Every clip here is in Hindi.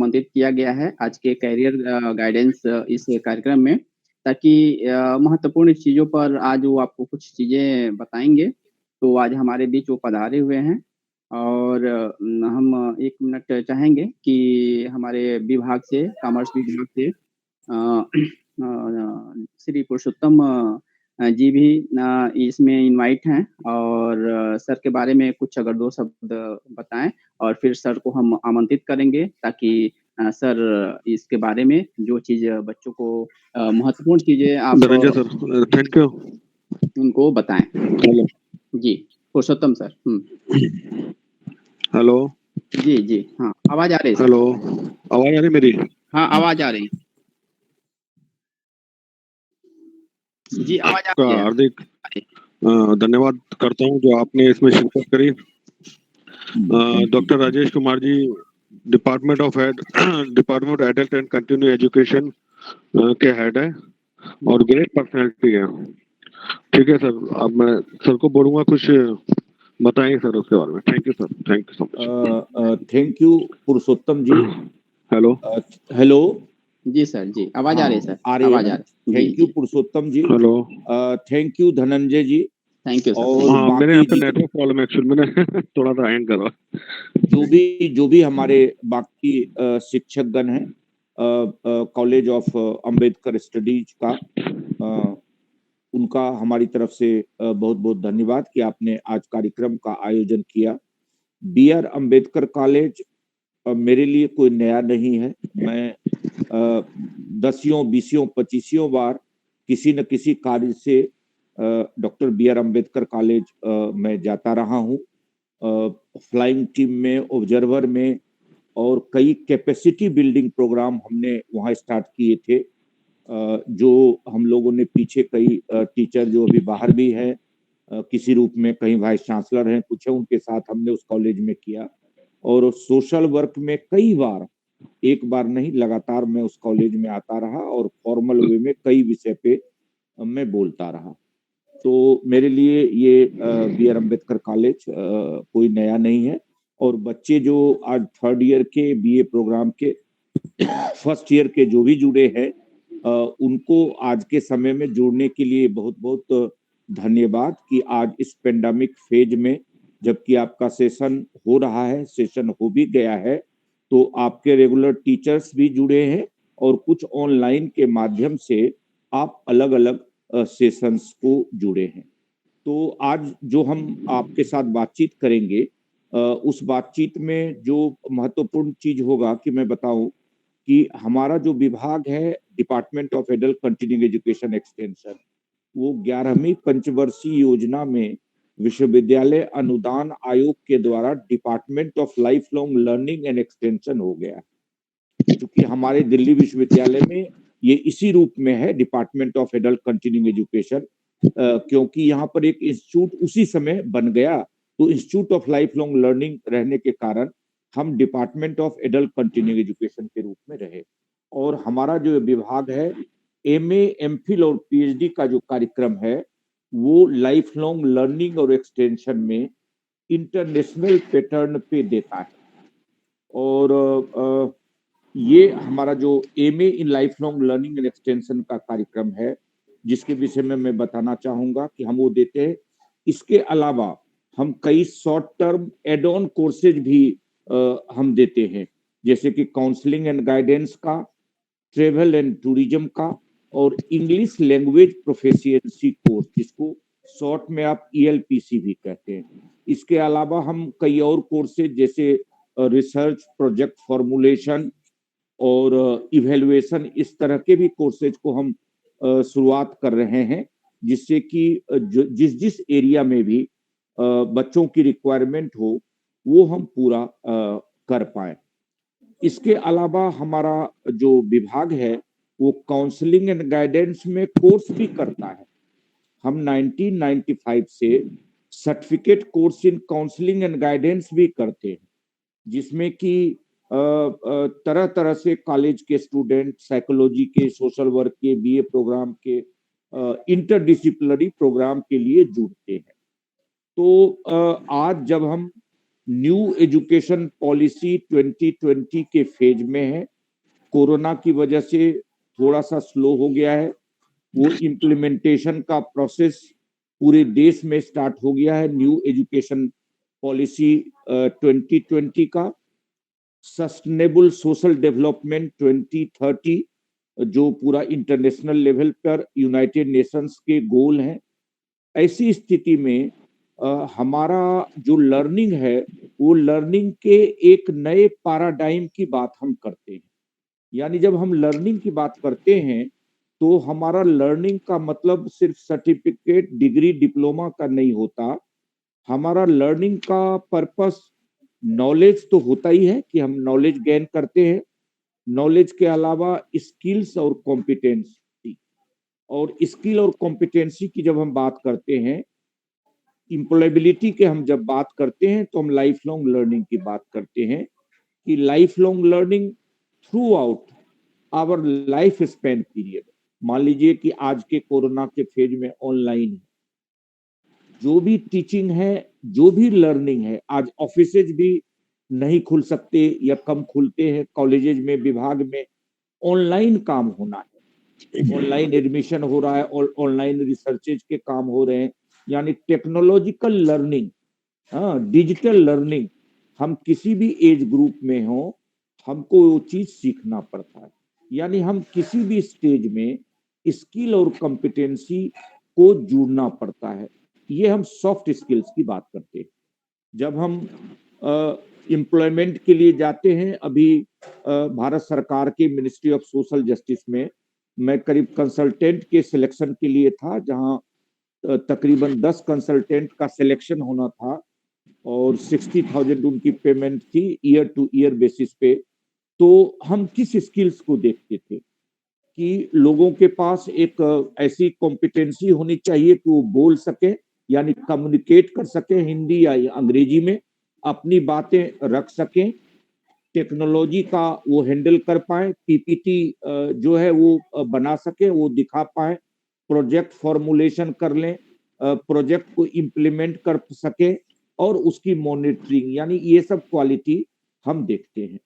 आमंत्रित किया गया है आज के करियर गाइडेंस इस कार्यक्रम में, ताकि महत्वपूर्ण चीज़ों पर आज वो आपको कुछ चीज़ें बताएँगे। तो आज हमारे बीच वो पधारे हुए हैं और हम 1 मिनट चाहेंगे कि हमारे विभाग से, कॉमर्स विभाग से श्री पुरुषोत्तम जी भी इसमें इनवाइट हैं और सर के बारे में कुछ अगर 2 शब्द बताएँ और फिर सर को हम आमंत्रित करेंगे ताकि सर इसके बारे में जो चीज़ बच्चों को महत्वपूर्ण चीज़ें आप धनंजय सर, थैंक यू। उनको बताएँ। हेलो। जी, पुरुषोत्तम सर। हेलो। जी, जी। हाँ, आवाज़ आ रही है सर। हेलो, आवाज़ आ रही मेरी? हाँ, आवाज़ आ रही। जी, आवाज़ आ आपका रही है। हार्दिक धन्यवाद करता हूँ जो आपने इसमें शिरकत करी। Doctor Rajesh Kumar ji, department of adult and continue education के हेड है और ग्रेट पर्सनैलिटी है। ठीक है सर, अब मैं सर को बोलूंगा कुछ बताएंगे सर उसके बारे में। Thank you sir, thank you so much. Thank you Purushottam ji. Hello. Hello. जी सर, जी। आवाज़ आ रही है सर। आ रही आवाज़ आ है। रही। Thank you Purushottam ji. Hello. Thank you Dhananjay ji. Thank you sir. और हाँ, मेरे यहाँ पे बाकी नेटवर्क प्रॉब्लम है एक्चुअली, मैंने थोड़ा सा हैंग करा। जो भी हमारे बाकी शिक्षकगण हैं कॉलेज ऑफ अंबेडकर स्टडीज का, उनका हमारी तरफ से बहुत बहुत धन्यवाद कि आपने आज कार्यक्रम का आयोजन किया। बी.आर. अंबेडकर कॉलेज मेरे लिए कोई नया नहीं है। मैं 10वीं 20वीं 25वीं बार किसी न किसी कार्य से डॉक्टर बी.आर. अंबेडकर कॉलेज मैं जाता रहा हूँ। फ्लाइंग टीम में, ऑब्जर्वर में, और कई कैपेसिटी बिल्डिंग प्रोग्राम हमने वहाँ स्टार्ट किए थे। जो हम लोगों ने पीछे कई टीचर जो अभी बाहर भी हैं किसी रूप में, कहीं वाइस चांसलर हैं, कुछ है, उनके साथ हमने उस कॉलेज में किया। और सोशल वर्क में कई बार, एक बार नहीं, लगातार मैं उस कॉलेज में आता रहा और फॉर्मल वे में कई विषय पे मैं बोलता रहा। तो मेरे लिए ये बी.आर. अंबेडकर कॉलेज कोई नया नहीं है। और बच्चे जो आज 3rd ईयर के बीए प्रोग्राम के 1st ईयर के जो भी जुड़े हैं, उनको आज के समय में जुड़ने के लिए बहुत बहुत धन्यवाद कि आज इस पेंडेमिक फेज में, जबकि आपका सेशन हो रहा है, सेशन हो भी गया है, तो आपके रेगुलर टीचर्स भी जुड़े हैं और कुछ ऑनलाइन के माध्यम से आप अलग अलग सेशंस को जुड़े हैं। तो आज जो हम आपके साथ बातचीत करेंगे, उस बातचीत में जो महत्वपूर्ण चीज होगा कि मैं बताऊं कि हमारा जो विभाग है department of adult continuing education extension, वो 11वीं पंचवर्षीय योजना में विश्वविद्यालय अनुदान आयोग के द्वारा department of life long learning and extension हो गया। क्योंकि हमारे दिल्ली विश्वविद्यालय में ये इसी रूप में है, department of adult continuing education, क्योंकि यहाँ पर एक इंस्टीट्यूट उसी समय बन गया, तो institute of life long learning रहने के कारण हम department of adult continuing education के रूप में रहे। और हमारा जो विभाग है, एमए, एमफिल और पीएचडी का जो कार्यक्रम है, वो लाइफ लॉन्ग लर्निंग और एक्सटेंशन में इंटरनेशनल पैटर्न पे देता है। और ये हमारा जो MA in life long learning and extension का कार्यक्रम है, जिसके विषय में मैं बताना चाहूंगा कि हम वो देते हैं। इसके अलावा हम कई short term add on courses भी हम देते हैं, जैसे कि काउंसलिंग एंड गाइडेंस का, ट्रेवल एंड टूरिज्म का, और इंग्लिश लैंग्वेज प्रोफिशिएंसी कोर्स, जिसको शॉर्ट में आप ईएलपीसी भी कहते हैं। इसके अलावा हम कई और कोर्सेज जैसे रिसर्च, प्रोजेक्ट फॉर्मुलेशन और इवेल्युएशन, इस तरह के भी कोर्सेज को हम शुरुआत कर रहे हैं, जिससे कि जिस जिस एरिया में भी बच्चों की रिक्वायरमेंट हो, वो हम पूरा कर पाए। इसके अलावा हमारा जो विभाग है, वो काउंसलिंग एंड गाइडेंस में कोर्स भी करता है। हम 1995 से certificate course in counselling and guidance भी करते हैं, जिसमें कि तरह तरह से कॉलेज के स्टूडेंट, साइकोलॉजी के, सोशल वर्क के, बीए प्रोग्राम के, इंटरडिसिप्लिनरी प्रोग्राम के लिए जुड़ते हैं। तो आज जब हम न्यू एजुकेशन पॉलिसी 2020 के फेज में है। कोरोना की वजह से थोड़ा सा स्लो हो गया है। वो इम्प्लीमेंटेशन का प्रोसेस पूरे देश में स्टार्ट हो गया है। न्यू एजुकेशन पॉलिसी 2020 का सस्टेनेबल सोशल डेवलपमेंट 2030 जो पूरा इंटरनेशनल लेवल पर यूनाइटेड नेशंस के गोल हैं। ऐसी स्थिति में हमारा जो लर्निंग है वो लर्निंग के एक नए पैराडाइम की बात हम करते हैं। यानी जब हम लर्निंग की बात करते हैं तो हमारा लर्निंग का मतलब सिर्फ सर्टिफिकेट, डिग्री, डिप्लोमा का नहीं होता। हमारा लर्निंग का पर्पस नॉलेज तो होता ही है कि हम नॉलेज गेन करते हैं। नॉलेज के अलावा स्किल्स और कॉम्पिटेंसी, और स्किल और कॉम्पिटेंसी की जब हम बात करते हैं, एम्प्लॉयबिलिटी के हम जब बात करते हैं तो हम लाइफ लॉन्ग लर्निंग की बात करते हैं कि life long learning throughout our life span period. मान लीजिए कि आज के कोरोना के फेज में ऑनलाइन है, जो भी टीचिंग है, जो भी लर्निंग है, आज ऑफिसेज भी नहीं खुल सकते या कम खुलते हैं, कॉलेजेज में, विभाग में ऑनलाइन काम होना है, ऑनलाइन एडमिशन हो रहा है और ऑनलाइन रिसर्चेज के काम हो रहे हैं। यानी टेक्नोलॉजिकल लर्निंग, डिजिटल लर्निंग, हम किसी भी एज ग्रुप में हो हमको वो चीज सीखना पड़ता है। यानी हम किसी भी स्टेज में स्किल और कॉम्पिटेंसी को जोड़ना पड़ता है। ये हम सॉफ्ट स्किल्स की बात करते हैं। जब हम एम्प्लॉयमेंट के लिए जाते हैं, अभी भारत सरकार के मिनिस्ट्री ऑफ सोशल जस्टिस में मैं करीब कंसल्टेंट के सिलेक्शन के लिए था, जहां तकरीबन 10 कंसल्टेंट का सिलेक्शन होना था और 60,000 उनकी पेमेंट थी ईयर टू ईयर बेसिस पे। तो हम किस स्किल्स को देखते थे कि लोगों के पास एक ऐसी कॉम्पिटेंसी होनी चाहिए कि वो बोल सके, यानी कम्युनिकेट कर सके हिंदी या अंग्रेजी में, अपनी बातें रख सकें, टेक्नोलॉजी का वो हैंडल कर पाए, पीपीटी जो है वो बना सके, वो दिखा पाए, प्रोजेक्ट फॉर्मुलेशन कर लें, प्रोजेक्ट को इम्प्लीमेंट कर सके और उसकी मॉनिटरिंग, यानी ये सब क्वालिटी हम देखते हैं।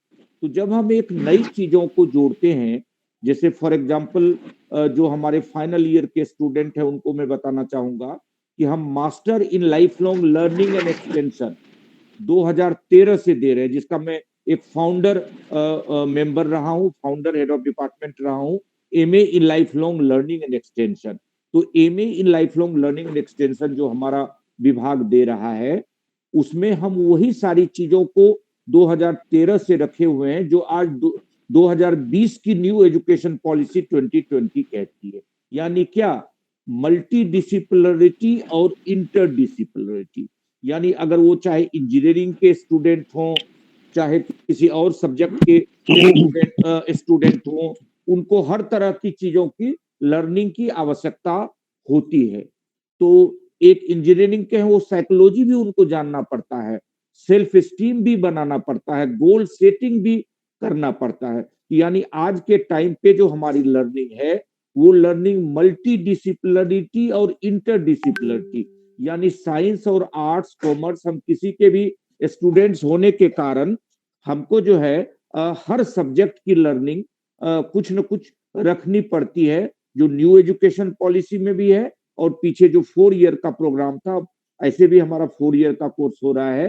तो जब हम एक नई चीजों को जोड़ते हैं, जैसे फॉर एग्जांपल जो हमारे फाइनल ईयर के स्टूडेंट हैं उनको मैं बताना चाहूंगा कि हम master in life long learning and extension 2013 से दे रहे हैं, जिसका मैं एक फाउंडर मेंबर रहा हूं, फाउंडर हेड ऑफ डिपार्टमेंट रहा हूं, MA in life long learning and extension. तो MA in life long learning and extension जो हमारा विभाग दे रहा है, उसमें हम वही सारी चीजों को 2013 से रखे हुए हैं जो आज 2020 की न्यू एजुकेशन पॉलिसी 2020 कहती है। यानी क्या? मल्टी डिसिप्लिनरिटी और इंटरडिसिप्लिनरिटी। यानी अगर वो चाहे इंजीनियरिंग के स्टूडेंट हों, चाहे किसी और सब्जेक्ट के स्टूडेंट हों, उनको हर तरह की चीजों की लर्निंग की आवश्यकता होती है। तो एक इंजीनियरिंग के हैं, वो साइकोलॉजी भी उनको जानना पड़ता है, सेल्फ स्टीम भी बनाना पड़ता है, गोल सेटिंग भी करना पड़ता है। यानी आज के टाइम पे जो हमारी लर्निंग है वो लर्निंग मल्टी डिसिप्लिनरिटी और इंटरडिसिप्लिनरिटी, यानी साइंस और आर्ट्स, कॉमर्स, हम किसी के भी स्टूडेंट्स होने के कारण हमको जो है हर सब्जेक्ट की लर्निंग कुछ न कुछ रखनी पड़ती है, जो न्यू एजुकेशन पॉलिसी में भी है और पीछे जो 4 ईयर का प्रोग्राम था, ऐसे भी हमारा 4 ईयर का कोर्स हो रहा है।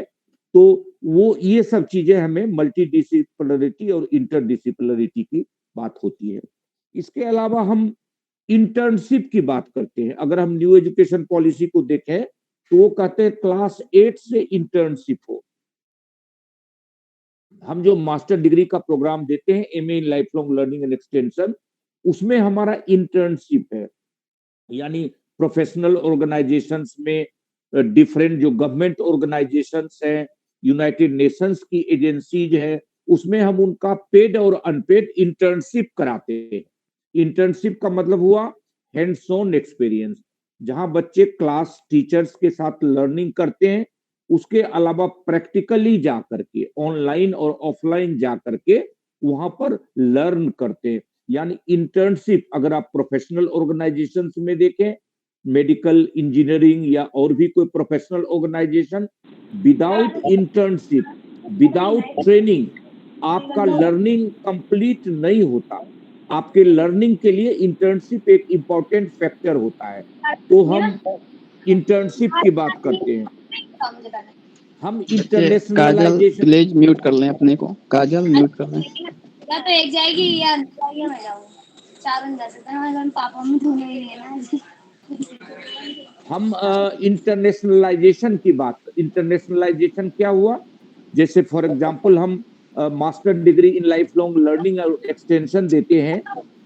तो वो ये सब चीजें हमें मल्टी डिसिप्लिनरिटी और इंटरडिसिप्लिनरिटी की बात होती है। इसके अलावा हम इंटर्नशिप की बात करते हैं। अगर हम न्यू एजुकेशन पॉलिसी को देखें तो वो कहते हैं क्लास 8 से इंटर्नशिप हो। हम जो मास्टर डिग्री का प्रोग्राम देते हैं MA in life long learning and extension, उसमें हमारा इंटर्नशिप है। यानी प्रोफेशनल ऑर्गेनाइजेशंस में, डिफरेंट जो गवर्नमेंट ऑर्गेनाइजेशंस हैं, यूनाइटेड नेशंस की एजेंसीज हैं, उसमें हम उनका पेड और अनपेड इंटर्नशिप कराते हैं। इंटर्नशिप का मतलब हुआ हैंड्स ऑन एक्सपीरियंस, जहां बच्चे क्लास टीचर्स के साथ लर्निंग करते हैं, उसके अलावा प्रैक्टिकली जा करके, ऑनलाइन और ऑफलाइन जा करके वहां पर लर्न करते हैं। यानी इंटर्नशिप अगर आप प्रोफेशनल ऑर्गेनाइजेशंस में देखें मेडिकल, इंजीनियरिंग या और भी कोई professional organisation, without internship, without training आपका लर्निंग कंप्लीट नहीं होता। आपके लर्निंग के लिए इंटर्नशिप एक इम्पोर्टेंट फैक्टर होता है। तो हम इंटर्नशिप की बात करते हैं। हम काजल इंटरनेशनलाइजेशन, प्लीज म्यूट कर लें अपने को, काजल म्यूट कर लें। या तो एक जाएगी या मैं जाऊंगा, 4 बन जा सकते हैं, पापा में धोने ही है ना। हम इंटरनेशनलाइजेशन की बात, इंटरनेशनलाइजेशन क्या हुआ, जैसे फॉर एग्जांपल हम master degree in life long learning और एक्सटेंशन देते हैं,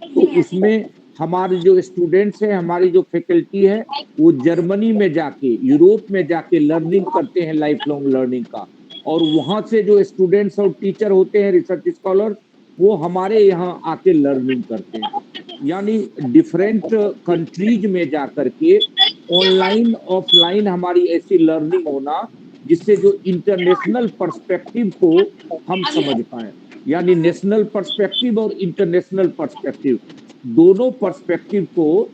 तो उसमें हमारे जो स्टूडेंट्स हैं, हमारी जो फैकल्टी है, वो जर्मनी में जाके, यूरोप में जाके लर्निंग करते हैं लाइफ लॉन्ग लर्निंग का, और वहां से जो स्टूडेंट्स और टीचर होते हैं, रिसर्च स्कॉलर, वो हमारे यहाँ आके लर्निंग करते हैं। यानी डिफरेंट कंट्रीज में जाकर के ऑनलाइन ऑफलाइन हमारी ऐसी लर्निंग होना, जिससे जो इंटरनेशनल पर्सपेक्टिव को हम समझ पाए। यानी नेशनल पर्सपेक्टिव और इंटरनेशनल पर्सपेक्टिव, दोनों पर्सपेक्टिव को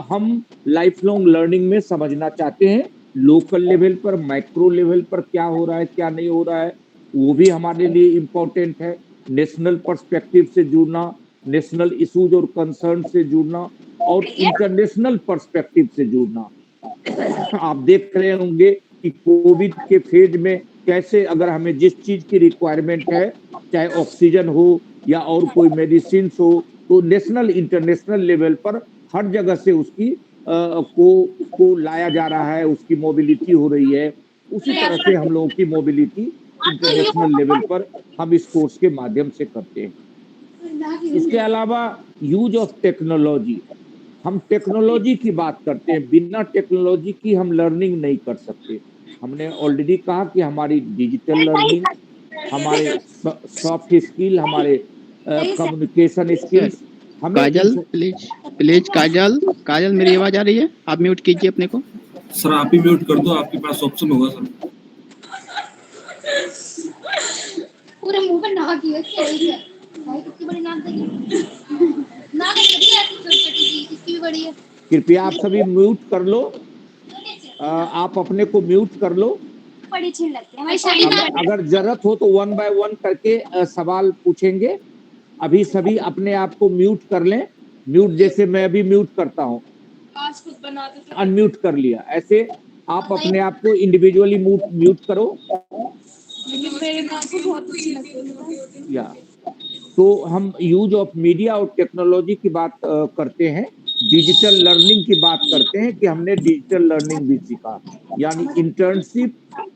हम लाइफ लॉन्ग लर्निंग में समझना चाहते हैं। लोकल लेवल पर, माइक्रो लेवल पर क्या हो रहा है, क्या नहीं हो रहा है, वो भी हमारे लिए इम्पोर्टेंट है। नेशनल पर्सपेक्टिव से जुड़ना, नेशनल इश्यूज और कंसर्न से जुड़ना, और इंटरनेशनल पर्सपेक्टिव से जुड़ना। आप देख रहे होंगे कि कोविड के फेज में कैसे, अगर हमें जिस चीज की रिक्वायरमेंट है, चाहे ऑक्सीजन हो या और कोई मेडिसिन हो, तो नेशनल इंटरनेशनल लेवल पर हर जगह से उसकी को लाया जा रहा है, उसकी मोबिलिटी हो रही है। उसी तरह से हम लोगों की मोबिलिटी इंटरनेशनल लेवल पर हम इस कोर्स के माध्यम से करते हैं। इसके अलावा यूज ऑफ टेक्नोलॉजी, हम टेक्नोलॉजी की बात करते हैं। बिना टेक्नोलॉजी की हम लर्निंग नहीं कर सकते। हमने ऑलरेडी कहा कि हमारी डिजिटल लर्निंग, हमारे सॉफ्ट स्किल, हमारे कम्युनिकेशन स्किल्स, हमें काजल प्लीज काजल मेरी आवाज आ रही है? आप म्यूट कीजिए अपने को। सर आप ही म्यूट कर दो, आपके पास ऑप्शन होगा सर। पूरे मुंह पे नाक ही है, भाई कितनी बड़ी नाक देखी, नाक बड़ी है, छोटी-छोटी, इसकी भी बड़ी है। कृपया आप सभी म्यूट कर लो, आप अपने को म्यूट कर लो। बड़ी अच्छी लगती है हमारी शाइन। अगर जरूरत हो तो 1 बाय 1 करके सवाल पूछेंगे। अभी सभी अपने आप को म्यूट कर लें। म्यूट जैसे मैं अभी म्यूट करता हूँ, अनम्यूट कर लिया, ऐसे आप अपने आप को इंडिविजुअली म्यूट करो। या तो हम यूज ऑफ मीडिया और टेक्नोलॉजी की बात करते हैं, डिजिटल लर्निंग की बात करते हैं कि हमने डिजिटल लर्निंग भी सीखा। यानी internship,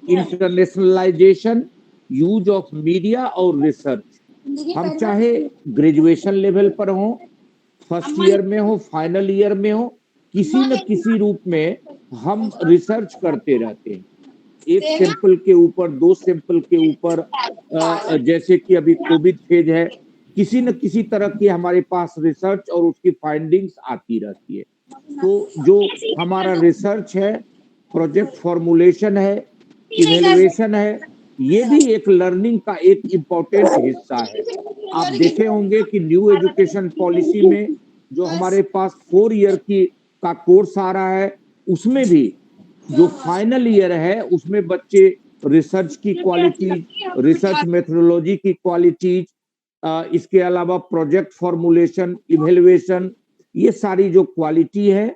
internationalisation, use of media और रिसर्च। हम चाहे ग्रेजुएशन लेवल पर हो, फर्स्ट ईयर में हो, फाइनल ईयर में हो, किसी न किसी रूप में हम रिसर्च करते रहते हैं। एक सैंपल के ऊपर, 2 सैंपल के ऊपर, जैसे कि अभी कोविड फेज है, किसी न किसी तरह की हमारे पास रिसर्च और उसकी फाइंडिंग्स आती रहती है। तो जो हमारा रिसर्च है, प्रोजेक्ट फॉर्मुलेशन है, इवैल्यूएशन है, ये भी एक लर्निंग का एक इम्पोर्टेंट हिस्सा है। आप देखे होंगे कि न्यू एजुकेशन पॉलिसी में जो हमारे पास 4 ईयर का कोर्स आ रहा है, उसमें भी जो फाइनल ईयर है, उसमें बच्चे रिसर्च की क्वालिटीज, रिसर्च मेथोडोलॉजी की क्वालिटीज, इसके अलावा प्रोजेक्ट फॉर्मुलेशन, इवैल्यूएशन, ये सारी जो क्वालिटी है,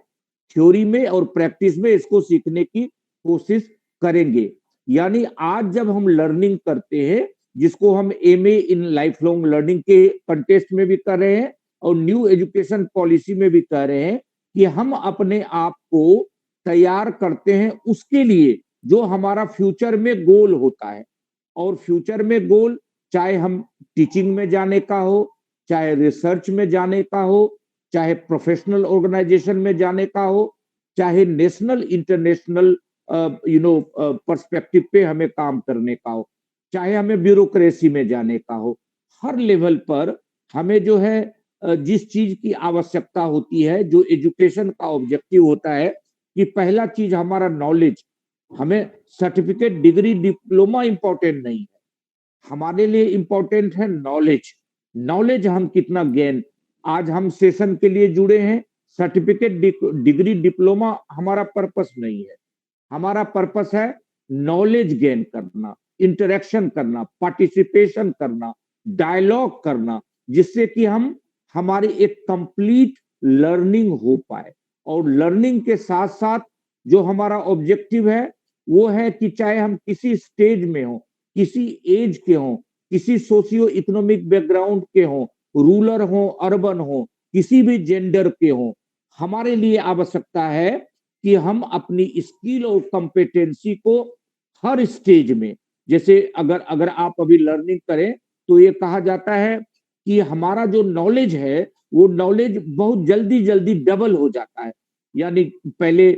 थ्योरी में और प्रैक्टिस में इसको सीखने की कोशिश करेंगे। यानी आज जब हम लर्निंग करते हैं, जिसको हम MA in life long learning के कंटेस्ट में भी कर रहे हैं और न्यू एजुकेशन पॉलिसी में भी कर रहे हैं, कि हम अपने आप को तैयार करते हैं उसके लिए जो हमारा फ्यूचर में गोल होता है। और फ्यूचर में गोल चाहे हम टीचिंग में जाने का हो, चाहे रिसर्च में जाने का हो, चाहे प्रोफेशनल ऑर्गेनाइजेशन में जाने का हो, चाहे नेशनल इंटरनेशनल पर्सपेक्टिव पे हमें काम करने का हो, चाहे हमें ब्यूरोक्रेसी में जाने का हो, हर लेवल पर हमें जो है जिस चीज की आवश्यकता होती है, जो एजुकेशन का ऑब्जेक्टिव होता है कि पहला चीज हमारा नॉलेज, हमें सर्टिफिकेट, डिग्री, डिप्लोमा इंपॉर्टेंट नहीं है, हमारे लिए इंपॉर्टेंट है नॉलेज। नॉलेज हम कितना गेन, आज हम सेशन के लिए जुड़े हैं, सर्टिफिकेट, डिग्री, डिप्लोमा हमारा पर्पस नहीं है। हमारा पर्पस है नॉलेज गेन करना, इंटरेक्शन करना, पार्टिसिपेशन करना, डायलॉग करना, जिससे कि हम हमारी एक कंप्लीट लर्निंग हो पाए। और लर्निंग के साथ साथ जो हमारा ऑब्जेक्टिव है वो है कि चाहे हम किसी स्टेज में हो, किसी एज के हो, किसी सोशियो इकोनॉमिक बैकग्राउंड के हो, रूरल हो, अर्बन हो, किसी भी जेंडर के हो, हमारे लिए आवश्यकता है कि हम अपनी स्किल और कॉम्पिटेंसी को हर स्टेज में, जैसे अगर आप अभी लर्निंग करें तो ये कहा जाता है कि हमारा जो नॉलेज है वो नॉलेज बहुत जल्दी जल्दी डबल हो जाता है। यानी पहले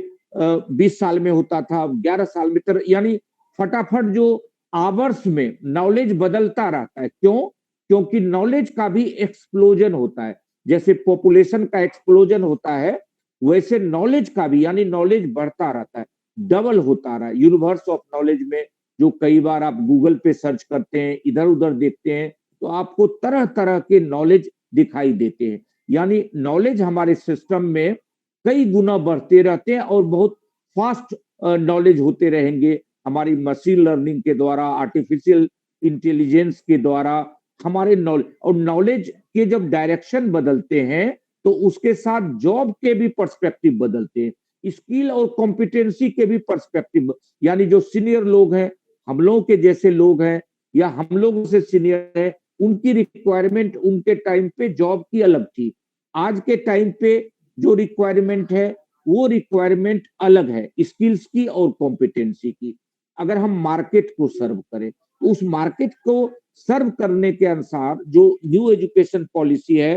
20 साल में होता था, 11 साल में, यानी फटाफट जो आवर्स में नॉलेज बदलता रहता है। क्यों? क्योंकि नॉलेज का भी एक्सप्लोजन होता है। जैसे पॉपुलेशन का एक्सप्लोजन होता है वैसे नॉलेज का भी, यानी नॉलेज बढ़ता रहता है, डबल होता रहा है। यूनिवर्स ऑफ नॉलेज में जो कई बार आप गूगल पे सर्च करते हैं, इधर उधर देखते हैं, तो आपको तरह तरह के नॉलेज दिखाई देते हैं। यानी नॉलेज हमारे सिस्टम में कई गुना बढ़ते रहते हैं और बहुत फास्ट नॉलेज होते रहेंगे हमारी मशीन लर्निंग के द्वारा, आर्टिफिशियल इंटेलिजेंस के द्वारा। हमारे नॉलेज और नॉलेज के जब डायरेक्शन बदलते हैं तो उसके साथ जॉब के भी पर्सपेक्टिव बदलते हैं, स्किल और कॉम्पिटेंसी के भी पर्सपेक्टिव। यानी जो सीनियर लोग हैं, हम लोगों के जैसे लोग हैं या हम लोगों से सीनियर है, उनकी रिक्वायरमेंट उनके टाइम पे जॉब की अलग थी। आज के टाइम पे जो रिक्वायरमेंट है वो रिक्वायरमेंट अलग है, स्किल्स की और कॉम्पिटेंसी की। अगर हम मार्केट को सर्व करें तो उस मार्केट को सर्व करने के अनुसार जो न्यू एजुकेशन पॉलिसी है,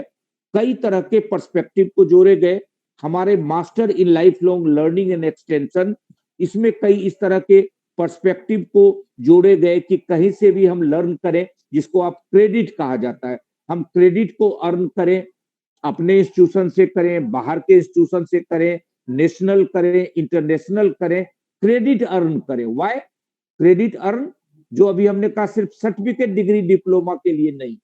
कई तरह के पर्सपेक्टिव को जोड़े गए। हमारे master in life long learning and extension, इसमें कई इस तरह के पर्सपेक्टिव को जोड़े गए कि कहीं से भी हम लर्न करें, जिसको आप क्रेडिट कहा जाता है। हम क्रेडिट को अर्न करें, अपने इंस्टीट्यूशन से करें, बाहर के इंस्टीट्यूशन से करें, नेशनल करें, इंटरनेशनल करें, क्रेडिट अर्न करें। Why credit earn? जो अभी हमने कहा सिर्फ सर्टिफिकेट, डिग्री, डिप्लोमा के लिए नहीं,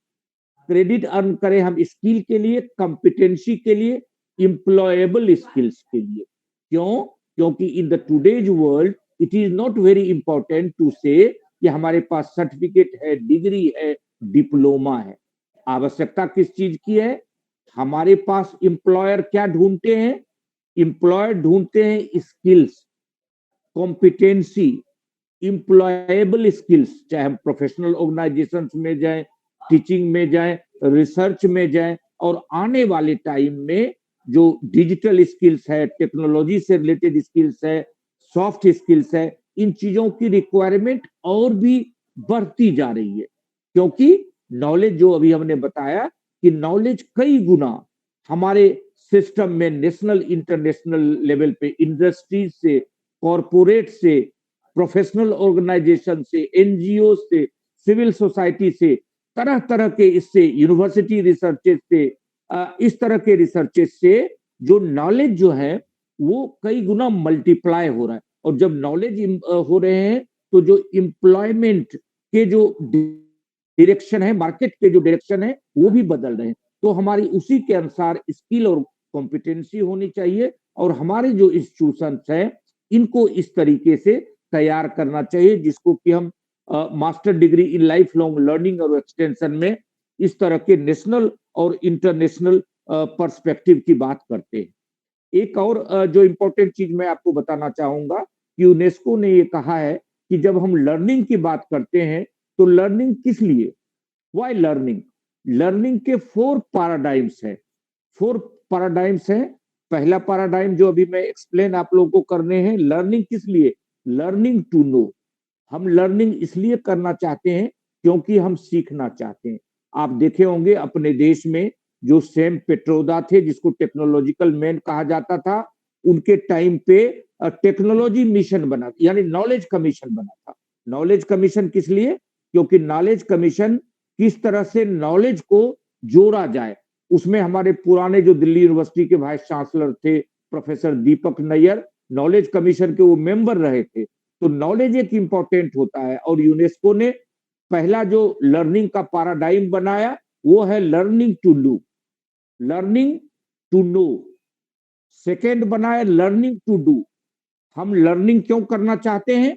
क्रेडिट अर्न करें हम स्किल के लिए, कॉम्पिटेंसी के लिए, इंप्लॉयबल स्किल्स के लिए। क्यों? क्योंकि in the today's world it is not very important to say कि हमारे पास सर्टिफिकेट है, डिग्री है, डिप्लोमा है। आवश्यकता किस चीज की है? हमारे पास एम्प्लॉयर क्या ढूंढते हैं? एम्प्लॉयर ढूंढते हैं स्किल्स, कॉम्पिटेंसी, इंप्लॉयबल स्किल्स। चाहे हम प्रोफेशनल ऑर्गेनाइजेशंस में जाएं, टीचिंग में जाएं, रिसर्च में जाएं, और आने वाले टाइम में जो डिजिटल स्किल्स है, टेक्नोलॉजी से रिलेटेड स्किल्स है, सॉफ्ट स्किल्स है, इन चीजों की रिक्वायरमेंट और भी बढ़ती जा रही है। क्योंकि नॉलेज, जो अभी हमने बताया कि नॉलेज कई गुना हमारे सिस्टम में नेशनल इंटरनेशनल लेवल पे, इंडस्ट्रीज से, कॉरपोरेट से, प्रोफेशनल ऑर्गेनाइजेशन से, एनजीओ से, सिविल सोसाइटी से, तरह तरह के, इससे यूनिवर्सिटी रिसर्चेस से, इस तरह के रिसर्चेस से जो नॉलेज जो है वो कई गुना मल्टीप्लाई हो रहा है। और जब नॉलेज हो रहे हैं तो जो एम्प्लॉयमेंट के जो डायरेक्शन है, मार्केट के जो डायरेक्शन है, वो भी बदल रहे हैं। तो हमारी उसी के अनुसार स्किल और कॉम्पिटेंसी होनी चाहिए, और हमारे जो इंस्टीट्यूशंस हैं इनको इस तरीके से तैयार करना चाहिए, जिसको कि हम master degree in life long learning और एक्सटेंशन में इस तरह के नेशनल और इंटरनेशनल पर्सपेक्टिव की बात करते हैं। एक और जो इंपॉर्टेंट चीज मैं आपको बताना चाहूंगा कि यूनेस्को ने ये कहा है कि जब हम लर्निंग की बात करते हैं तो लर्निंग किस लिए, व्हाई लर्निंग? लर्निंग के 4 पैराडाइम्स है। 4 पैराडाइम्स है। पहला पैराडाइम जो अभी मैं एक्सप्लेन आप लोगों को करने हैं, लर्निंग किस लिए? Learning to know. हम लर्निंग इसलिए करना चाहते हैं क्योंकि हम सीखना चाहते हैं। आप देखे होंगे अपने देश में जो सैम पेट्रोदा थे, जिसको टेक्नोलॉजिकल मैन कहा जाता था, उनके टाइम पे टेक्नोलॉजी मिशन बना, यानी नॉलेज कमीशन बना था। नॉलेज कमीशन किस लिए? क्योंकि नॉलेज कमीशन किस तरह से नॉलेज को जोड़ा जाए, उसमें हमारे पुराने जो दिल्ली यूनिवर्सिटी के वाइस चांसलर थे प्रोफेसर दीपक नैयर, नॉलेज कमीशन के वो मेंबर रहे थे। तो नॉलेज एक इंपॉर्टेंट होता है, और यूनेस्को ने पहला जो लर्निंग का पैराडाइम बनाया वो है learning to know. Learning to know, second बना है लर्निंग टू डू। हम लर्निंग क्यों करना चाहते हैं?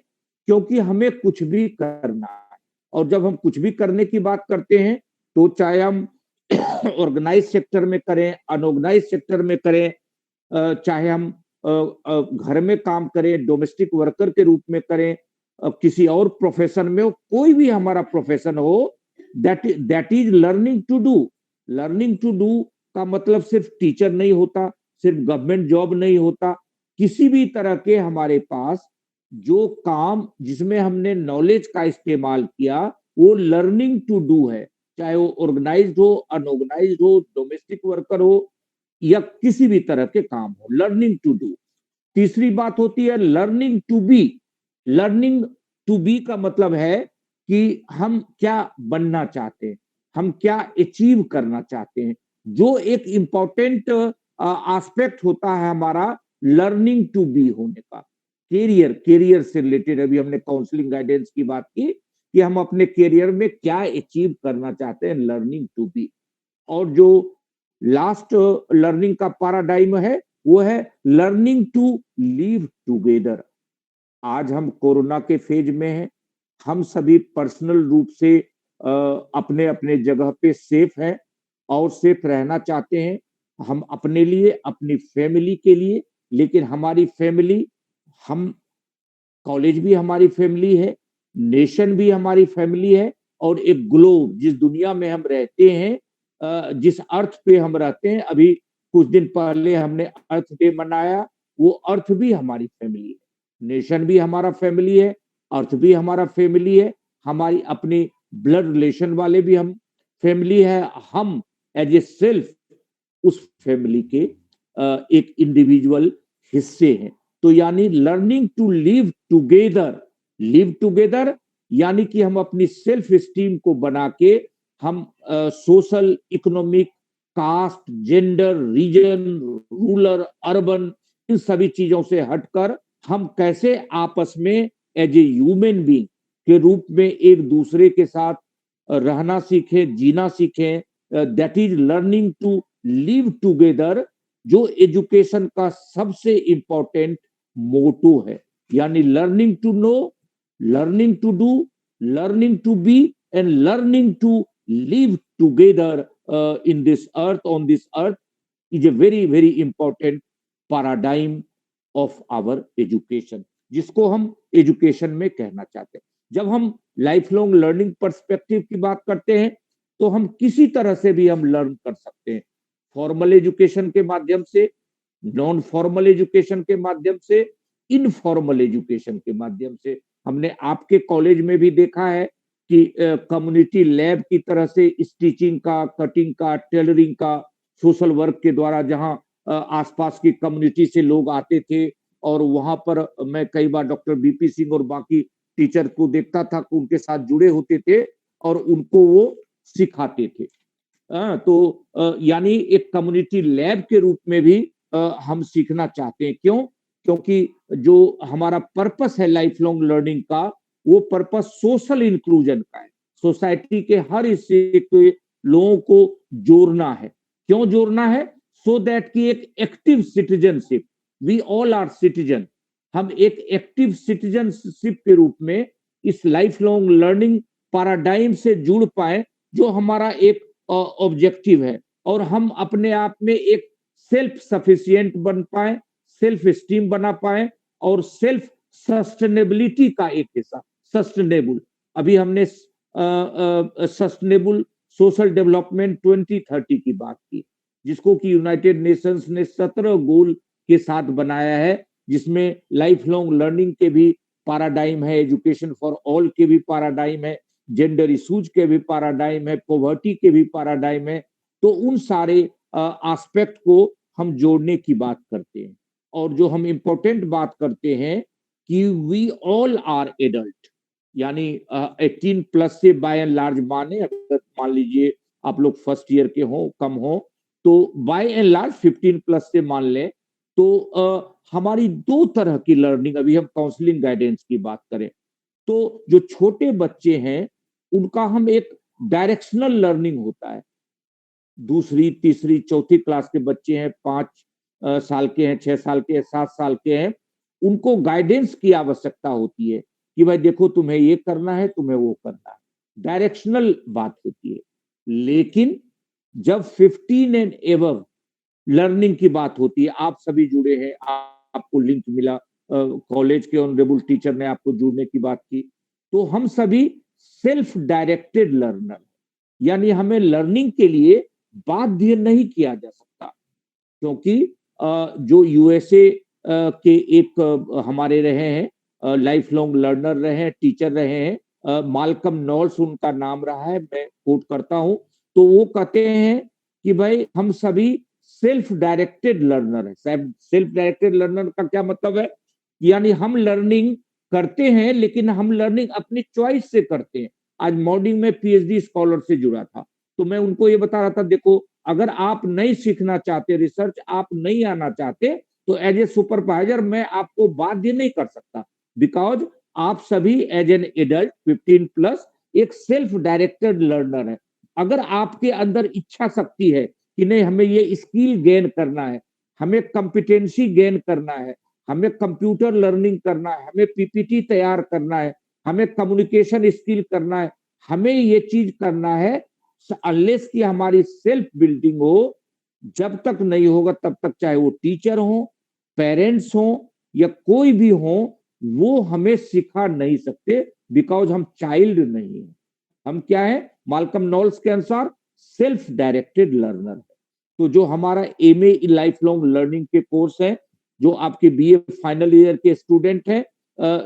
क्योंकि हमें कुछ भी करना है, और जब हम कुछ भी करने की बात करते हैं तो चाहे हम ऑर्गेनाइज सेक्टर में करें, अनऑर्गेनाइज सेक्टर में करें, चाहे हम घर में काम करें, डोमेस्टिक वर्कर के रूप में करें, किसी और प्रोफेशन में हो, कोई भी हमारा प्रोफेशन हो, that is learning to do. Learning to do का मतलब सिर्फ टीचर नहीं होता, सिर्फ गवर्नमेंट जॉब नहीं होता। किसी भी तरह के हमारे पास जो काम जिसमें हमने नॉलेज का इस्तेमाल किया वो लर्निंग टू डू है, चाहे वो ऑर्गेनाइज्ड हो, अनऑर्गेनाइज्ड हो, डोमेस्टिक वर्कर हो या किसी भी तरह के काम हो, लर्निंग टू डू। तीसरी बात होती है learning to be. Learning to be का मतलब है कि हम क्या बनना चाहते हैं, हम क्या अचीव करना चाहते हैं, जो एक इंपॉर्टेंट एस्पेक्ट होता है हमारा लर्निंग टू बी होने का। कैरियर से रिलेटेड अभी हमने काउंसलिंग गाइडेंस की बात की कि हम अपने कैरियर में क्या अचीव करना चाहते हैं, लर्निंग टू बी। और जो लास्ट लर्निंग का पैराडाइम है वो है लर्निंग टू लिव टुगेदर। आज हम कोरोना के फेज में हैं, हम सभी पर्सनल रूप से अपने अपने जगह पे सेफ हैं और सेफ रहना चाहते हैं, हम अपने लिए, अपनी फैमिली के लिए। लेकिन हमारी फैमिली, हम कॉलेज भी हमारी फैमिली है, नेशन भी हमारी फैमिली है, और एक ग्लोब जिस दुनिया में हम रहते हैं, जिस अर्थ पे हम रहते हैं, अभी कुछ दिन पहले हमने अर्थ डे मनाया, वो अर्थ भी हमारी फैमिली है, नेशन भी हमारा फैमिली है, अर्थ भी हमारा फैमिली है, हमारी अपनी ब्लड रिलेशन वाले भी हम फैमिली है, हम एज ए सेल्फ उस फैमिली के एक इंडिविजुअल हिस्से हैं। तो यानी लर्निंग टू लिव टुगेदर यानी कि हम अपनी सेल्फ स्टीम को बना के हम social, economic, caste, gender, region, rural, urban, इन सभी चीजों से हटकर हम कैसे आपस में एज ए ह्यूमन बीइंग के रूप में एक दूसरे के साथ रहना सीखें, जीना सीखें। That is learning to live together, जो एजुकेशन का सबसे इंपॉर्टेंट मोटो है। यानी learning to know, learning to do, learning to be and learning to live together in this earth, on this earth, is a very very important paradigm of our education, जिसको हम एजुकेशन में कहना चाहते हैं। जब हम लाइफ लॉन्ग लर्निंग पर्सपेक्टिव की बात करते हैं तो हम किसी तरह से भी हम लर्न कर सकते हैं, फॉर्मल एजुकेशन के माध्यम से, नॉन फॉर्मल एजुकेशन के माध्यम से, इनफॉर्मल एजुकेशन के माध्यम से। हमने आपके कॉलेज में भी देखा है कि कम्युनिटी लैब की तरह से स्टिचिंग का, कटिंग का, टेलरिंग का, सोशल वर्क के द्वारा जहां आसपास की कम्युनिटी से लोग आते थे, और वहां पर मैं कई बार डॉक्टर बीपी सिंह और बाकी टीचर को देखता था कि उनके साथ जुड़े होते थे और उनको वो सिखाते थे। तो यानी एक कम्युनिटी लैब के रूप में भी हम सीखना चाहते हैं। क्यों? क्योंकि जो हमारा पर्पस है लाइफ लॉन्ग लर्निंग का, वो पर्पस सोशल इंक्लूजन का है, सोसाइटी के हर हिस्से के लोगों को जोड़ना है। क्यों जोड़ना है? सो दैट कि एक active citizenship, we all are citizen, हम एक एक्टिव सिटीजनशिप के रूप में इस लाइफ लॉन्ग लर्निंग पैराडाइम से जुड़ पाए, जो हमारा एक ऑब्जेक्टिव है, और हम अपने आप में एक सेल्फ सफिशिएंट बन पाए, सेल्फ स्टीम बना पाए, और सेल्फ सस्टेनेबिलिटी का एक हिस्सा, सस्टेनेबल। अभी हमने सस्टेनेबल सोशल डेवलपमेंट 2030 की बात की, जिसको कि यूनाइटेड नेशंस ने 17 गोल के साथ बनाया है, जिसमें लाइफ लॉन्ग लर्निंग के भी पैराडाइम है, एजुकेशन फॉर ऑल के भी पैराडाइम है, जेंडर इश्यूज के भी पैराडाइम है, पॉवर्टी के भी पैराडाइम है। तो उन सारे एस्पेक्ट को हम जोड़ने की बात करते हैं। और जो हम इंपॉर्टेंट बात करते हैं कि वी ऑल आर एडल्ट, यानी 18 प्लस से बाय एंड लार्ज माने, अगर मान लीजिए आप लोग फर्स्ट ईयर के हो, कम हो, तो बाय एंड लार्ज 15 प्लस से मान लें, तो हमारी दो तरह की लर्निंग, अभी हम काउंसलिंग गाइडेंस की बात करें तो जो छोटे बच्चे हैं उनका हम एक डायरेक्शनल लर्निंग होता है, दूसरी, तीसरी, चौथी क्लास के बच्चे हैं, 5 साल के हैं, 6 साल के, 7 साल के हैं, उनको गाइडेंस की आवश्यकता होती है कि भाई देखो तुम्हें ये करना है, तुम्हें वो करना है, डायरेक्शनल बात होती है। लेकिन जब 15 एंड एबव लर्निंग की बात होती है, आप सभी जुड़े हैं, आपको लिंक मिला, कॉलेज के ऑनरेबल टीचर ने आपको जुड़ने की बात की, तो हम सभी सेल्फ डायरेक्टेड लर्नर, यानी हमें लर्निंग के लिए बाध्य नहीं किया जा सकता, क्योंकि जो यूएसए के एक हमारे रहे हैं, लाइफ लॉन्ग लर्नर रहे हैं, टीचर रहे हैं, मालकम नॉल्स उनका नाम रहा है, मैं कोट करता हूं, तो वो कहते हैं कि भाई हम सभी सेल्फ डायरेक्टेड लर्नर है। सेल्फ डायरेक्टेड लर्नर का क्या मतलब है? यानी हम लर्निंग करते हैं, लेकिन हम लर्निंग अपनी चॉइस से करते हैं। आज मॉर्निंग में पीएचडी स्कॉलर से जुड़ा था, तो मैं उनको ये बता रहा था, देखो अगर आप नहीं सीखना चाहते, रिसर्च आप नहीं आना चाहते, तो एज ए सुपरवाइजर मैं आपको बाध्य नहीं कर सकता, बिकॉज आप सभी एज एन एडल्ट 15 प्लस एक सेल्फ डायरेक्टेड लर्नर है। अगर आपके अंदर इच्छा शक्ति है कि नहीं हमें ये स्किल गेन करना है, हमें कॉम्पिटेंसी गेन करना है, हमें कंप्यूटर लर्निंग करना है, हमें पीपीटी तैयार करना है, हमें कम्युनिकेशन स्किल करना है, हमें ये चीज करना है, अनलेस की हमारी सेल्फ बिल्डिंग हो, जब तक नहीं होगा तब तक चाहे वो टीचर हो, पेरेंट्स हो या कोई भी हो, वो हमें सिखा नहीं सकते, बिकॉज हम चाइल्ड नहीं है। हम क्या है? मालकम नॉल्स के अनुसार सेल्फ डायरेक्टेड लर्नर है। तो जो हमारा MA in life long learning के कोर्स है, जो आपके बीए फाइनल ईयर के स्टूडेंट हैं,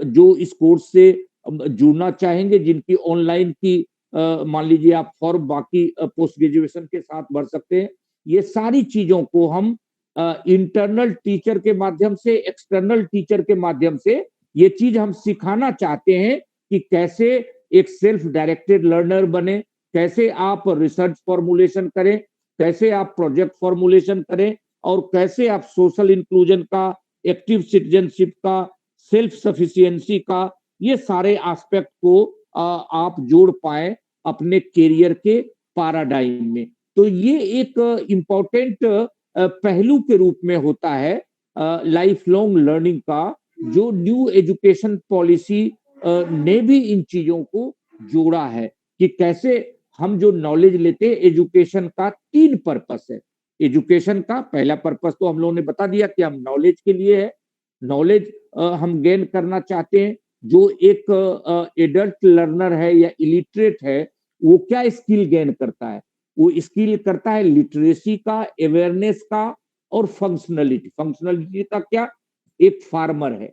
जो इस कोर्स से जुड़ना चाहेंगे, जिनकी ऑनलाइन की मान लीजिए आप फॉर्म बाकी पोस्ट ग्रेजुएशन के साथ भर सकते हैं, ये सारी चीजों को हम इंटरनल टीचर के माध्यम से, एक्सटर्नल टीचर के माध्यम से ये चीज हम सिखाना चाहते हैं कि कैसे एक सेल्फ डायरेक्टेड लर्नर बने, कैसे आप रिसर्च फॉर्मुलेशन करें, कैसे आप प्रोजेक्ट फॉर्मुलेशन करें, और कैसे आप सोशल इंक्लूजन का, एक्टिव सिटीजनशिप का, सेल्फ सफिशिएंसी का, ये सारे एस्पेक्ट को आप जोड़ पाए अपने करियर के पैराडाइम में। तो ये एक इम्पोर्टेंट पहलू के रूप में होता है लाइफ लॉन्ग लर्निंग का, जो न्यू एजुकेशन पॉलिसी ने भी इन चीजों को जोड़ा है कि कैसे हम जो नॉलेज लेते हैं, एजुकेशन का 3 पर्पस है। एजुकेशन का पहला पर्पस तो हम लोगों ने बता दिया कि हम नॉलेज के लिए है, नॉलेज हम गेन करना चाहते हैं। जो एक एडल्ट लर्नर है या इलिटरेट है, वो क्या स्किल गेन करता है? वो स्किल करता है लिटरेसी का, अवेयरनेस का और फंक्शनलिटी। फंक्शनलिटी का क्या? एक फार्मर है,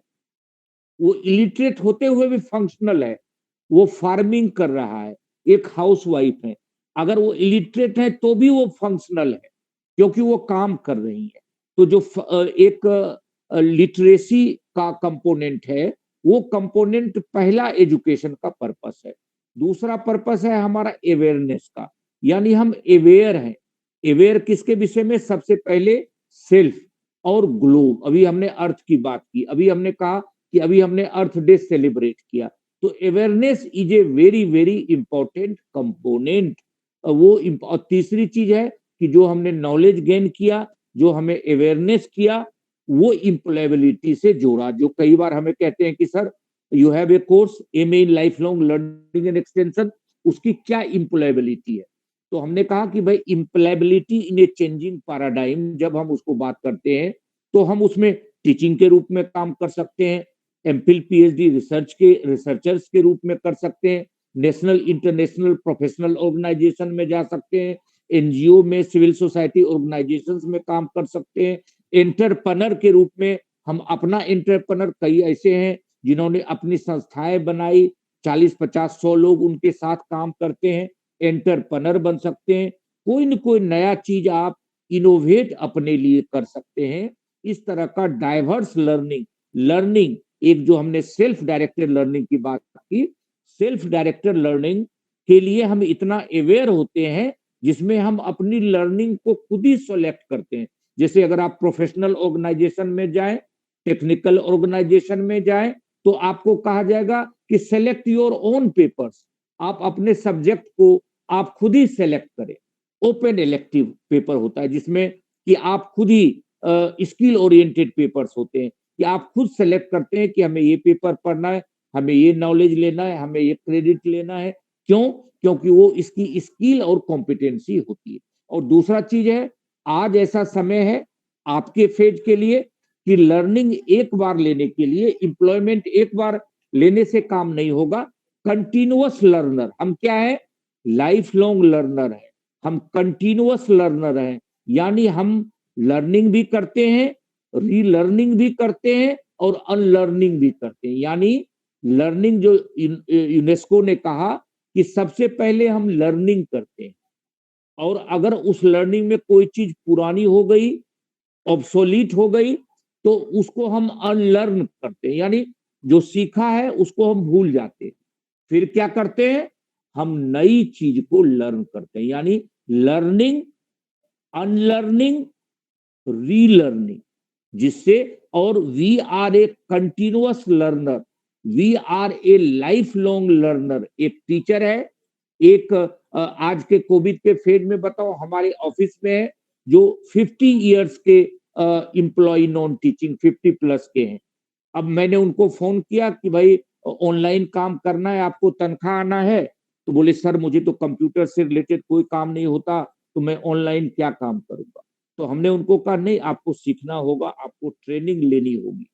वो इलिटरेट होते हुए भी फंक्शनल है, वो फार्मिंग कर रहा है, एक हाउसवाइफ है, अगर वो इलिटरेट है तो भी वो फंक्शनल है, क्योंकि वो काम कर रही है। तो जो एक लिटरेसी का कंपोनेंट है, वो कंपोनेंट पहला एजुकेशन का पर्पस है। दूसरा पर्पस है हमारा अवेयरनेस का, यानी हम अवेयर हैं। अवेयर किसके विषय में? सबसे पहले सेल्फ और ग्लोब। अभी हमने अर्थ की बात की, अभी हमने कहा कि अभी हमने अर्थ डे सेलिब्रेट किया, तो awareness is a very very important component. वो तीसरी चीज है कि जो हमने नॉलेज गेन किया, जो हमें अवेयरनेस किया, वो एम्प्लॉयबिलिटी से जोड़ा। जो कई बार हमें कहते हैं कि sir you have a course MA in life long learning and extension, उसकी क्या एम्प्लॉयबिलिटी है? तो हमने कहा कि भाई employability in a changing paradigm, जब हम उसको बात करते हैं तो हम उसमें टीचिंग के रूप में काम कर सकते हैं, एमफिल पीएचडी रिसर्चर्स के रूप में कर सकते हैं, नेशनल इंटरनेशनल प्रोफेशनल ऑर्गेनाइजेशन में जा सकते हैं, एनजीओ में, सिविल सोसाइटी ऑर्गेनाइजेशंस में काम कर सकते हैं, एंटरप्रेन्योर के रूप में हम अपना एंटरप्रेन्योर, कई ऐसे हैं जिन्होंने अपनी संस्थाएं बनाई, 40, 50, 100 लोग उनके साथ काम करते हैं, एंटरप्रेन्योर बन सकते हैं। कोई न कोई नया चीज आप इनोवेट अपने लिए कर सकते हैं। इस तरह का डाइवर्स लर्निंग एक जो हमने सेल्फ डायरेक्टेड लर्निंग की बात की, सेल्फ डायरेक्टेड लर्निंग के लिए हम इतना अवेयर होते हैं, जिसमें हम अपनी लर्निंग को खुद ही सेलेक्ट करते हैं। जैसे अगर आप प्रोफेशनल ऑर्गेनाइजेशन में जाएं, टेक्निकल ऑर्गेनाइजेशन में जाएं, तो आपको कहा जाएगा कि सेलेक्ट योर ओन पेपर्स। आप अपने सब्जेक्ट को आप खुद ही सेलेक्ट करें। ओपन इलेक्टिव पेपर होता है, जिसमें कि आप खुद ही स्किल ओरिएंटेड पेपर्स होते हैं कि आप खुद सेलेक्ट करते हैं कि हमें ये पेपर पढ़ना है, हमें ये नॉलेज लेना है, हमें ये क्रेडिट लेना है। क्यों? क्योंकि वो इसकी स्किल और कॉम्पिटेंसी होती है। और दूसरा चीज है, आज ऐसा समय है आपके फेज के लिए कि लर्निंग एक बार लेने के लिए, एम्प्लॉयमेंट एक बार लेने से काम नहीं होगा। कंटिन्यूअस लर्नर हम क्या है? लाइफ लॉन्ग लर्नर है, हम कंटिन्यूअस लर्नर हैं, यानी हम लर्निंग भी करते हैं, रीलर्निंग भी करते हैं और अनलर्निंग भी करते हैं। यानी लर्निंग जो यूनेस्को ने कहा कि सबसे पहले हम लर्निंग करते हैं, और अगर उस लर्निंग में कोई चीज पुरानी हो गई, ऑब्सोलीट हो गई, तो उसको हम अनलर्न करते हैं, यानी जो सीखा है उसको हम भूल जाते हैं। फिर क्या करते हैं? हम नई चीज को लर्न करते हैं, यानी लर्निंग, अनलर्निंग, रीलर्निंग, जिससे, और we are a continuous learner, we are a life long learner. एक टीचर है, एक आज के कोविड के फेज में बताओ हमारे ऑफिस में है जो 50 इयर्स के एम्प्लॉय नॉन टीचिंग 50 प्लस के हैं। अब मैंने उनको फोन किया कि भाई ऑनलाइन काम करना है, आपको तनख्वाह आना है, तो बोले सर मुझे तो कंप्यूटर से रिलेटेड कोई काम नहीं होता, तो मैं ऑनलाइन क्या काम करूंगा। तो हमने उनको कहा नहीं, आपको सीखना होगा, आपको ट्रेनिंग लेनी होगी।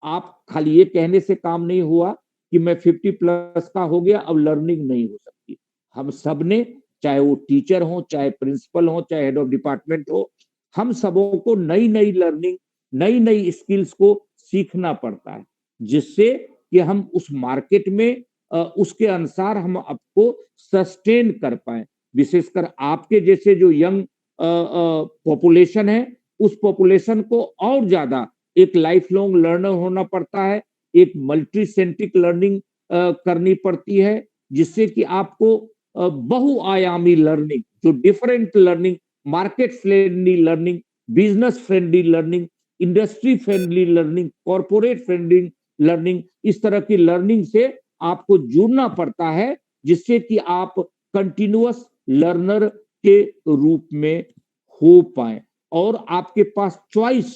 आप खाली ये कहने से काम नहीं हुआ कि मैं 50 प्लस का हो गया, अब लर्निंग नहीं हो सकती। हम सब ने, चाहे वो टीचर हो, चाहे प्रिंसिपल हो, चाहे हेड ऑफ डिपार्टमेंट हो, हम सबों को नई नई लर्निंग, नई नई स्किल्स को सीखना पड़ता है, जिससे कि हम उस मार्केट में उसके अनुसार हम आपको सस्टेन कर पाए। विशेषकर आपके जैसे जो यंग पॉपुलेशन है, उस पॉपुलेशन को और ज्यादा एक लाइफ लॉन्ग लर्नर होना पड़ता है, एक मल्टी सेंट्रिक लर्निंग करनी पड़ती है, जिससे कि आपको बहुआयामी लर्निंग, जो different learning, market friendly learning, business friendly learning, industry friendly learning, corporate friendly learning, इस तरह की लर्निंग से आपको जुड़ना पड़ता है, जिससे कि आप कंटिन्यूअस लर्नर के रूप में हो पाए। और आपके पास चॉइस